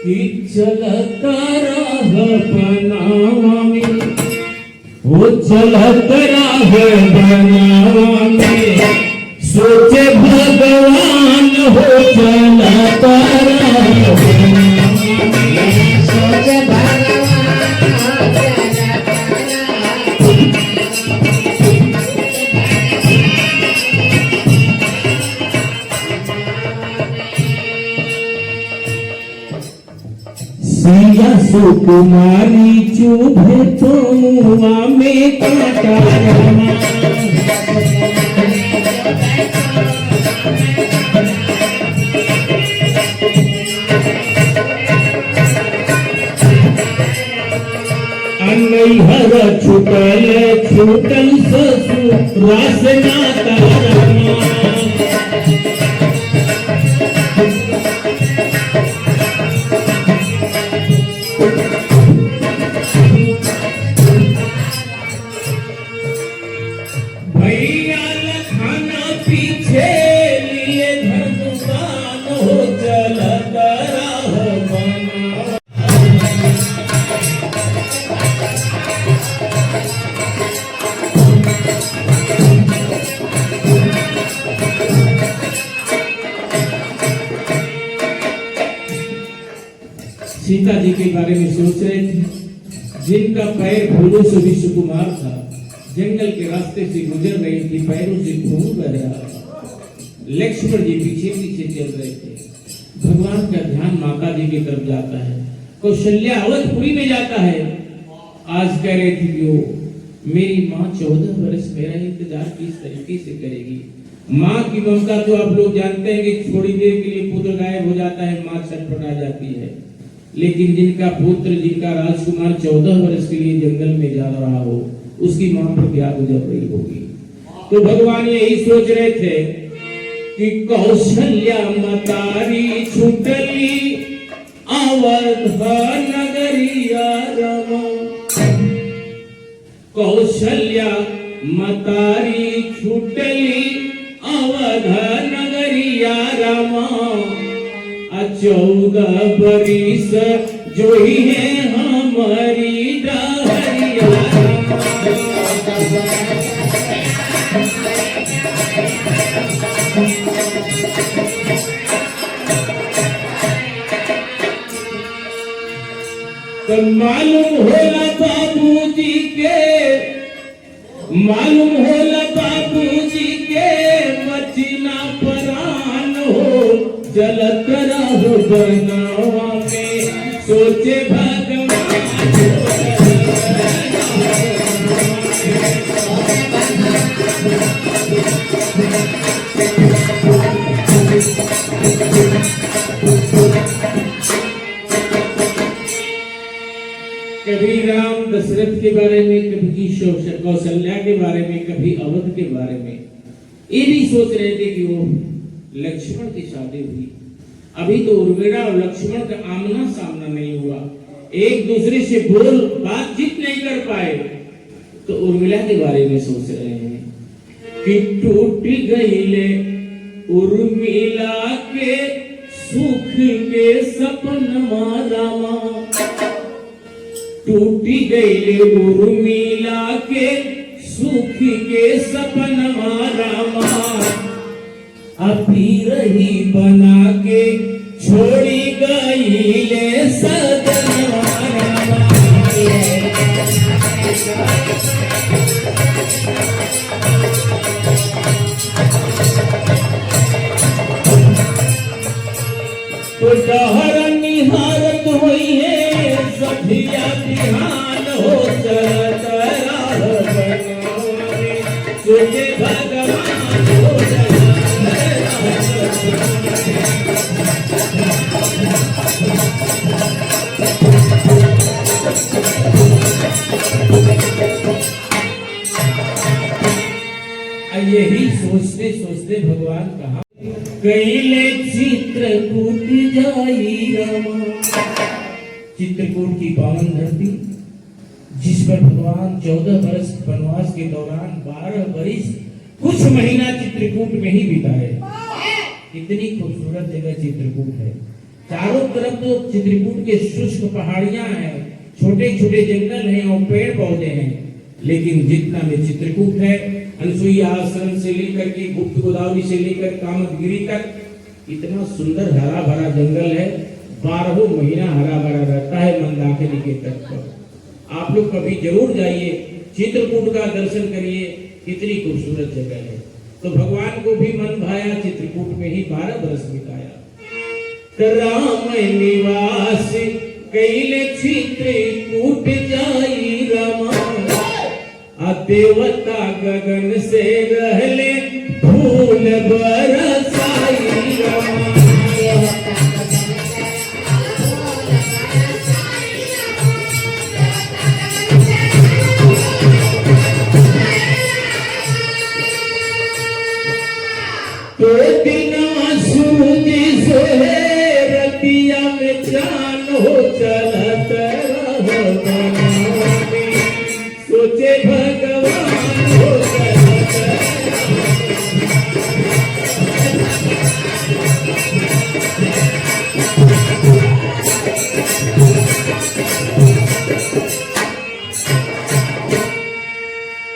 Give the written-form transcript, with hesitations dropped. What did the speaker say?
कि चलता राह बनावा में, वो चलता राह बनावा में, सोचे भगवान हो चलता राह बनावा में, सोचे भगवान सिया सुकुमारी चुभे तो मुआ में काटा रमा, अनैहर छुटल छुटल ससुरा से नाता रमा, सीता जी के बारे में सोच रहे थे, जिनका पैर फूलों से भी सुकुमार था, जंगल के रास्ते से गुजर रही थी, पैरों से खून बह रहा था। लक्ष्मण जी पीछे पीछे चल रहे थे। भगवान का ध्यान माता जी की तरफ जाता है। कौशल्या अवधपुरी में जाता है। आज कह रहे थी वो मेरी माँ 14 वर्ष मेरा इंतजार किस तरीके से करेगी। माँ की ममता तो आप लोग जानते हैं कि थोड़ी देर के लिए पुत्र गायब हो जाता है, माँ छटपटा जाती है, लेकिन जिनका पुत्र, जिनका राजकुमार 14 वर्ष के लिए जंगल में जा रहा हो, उसकी मां पर क्या गुजर रही होगी। तो भगवान यही सोच रहे थे कि कौशल्या मतारी छुटली अवध नगरिया रमा, कौशल्या मतारी छुटली अवध नगरिया रमा, 14 बरिस जो ही है हमारी डहरिया। तो मालूम होला बाबूजी के, मालूम होला बाबूजी के मचीना परान हो, जलत राहु बनावा में, सोचे भगवान कभी राम दशरथ के बारे में, कभी कौशल्या के बारे में, कभी अवध के बारे में। ये भी सोच रहे थे कि वो लक्ष्मण की शादी हुई, अभी तो उर्मिला और लक्ष्मण का आमना सामना नहीं हुआ, एक दूसरे से बोल बातचीत नहीं कर पाए। तो उर्मिला के बारे में सोच रहे हैं कि टूट गईले उर्मिला के सुख के सपनमा रामा, टूटी गईले उर्मिला के सुख के सपनमा रामा, अभी रही बना के छोड़ी गईले सदनमा रामा। तो डहर निहारत हुई है सभिया बिहान हो, चलत राह बनावा में, सोचे भगवान हो यही सोचते सोचते भगवान कहा कैले चित्रकूट जाई रामा। चित्रकूट की पावन धरती जिस पर भगवान 14 वर्ष वनवास के दौरान 12 वर्ष कुछ महीना चित्रकूट में ही बिताए। कितनी खूबसूरत जगह चित्रकूट है। चारों तरफ तो चित्रकूट के शुष्क पहाड़ियां हैं, छोटे छोटे जंगल हैं और पेड़ पौधे हैं, लेकिन जितना में चित्रकूट है, अनसुईया आश्रम से लेकर के गुप्त गोदावरी से लेकर कामतगिरी तक इतना सुंदर हरा भरा जंगल है। 12 महीना हरा भरा रहता है मंदाकिनी के तट पर। आप लोग कभी जरूर जाइए, चित्रकूट का दर्शन करिए, कितनी खूबसूरत जगह है। तो भगवान को भी मन भाया, चित्रकूट में ही 12 बरस बिताया। राम निवास कैले चित्रकूट जाई रमा, देवता गगन से रहले फूल बरसाई रमा। तो बिना सूझ से रतिया में जान हो चलत रहो।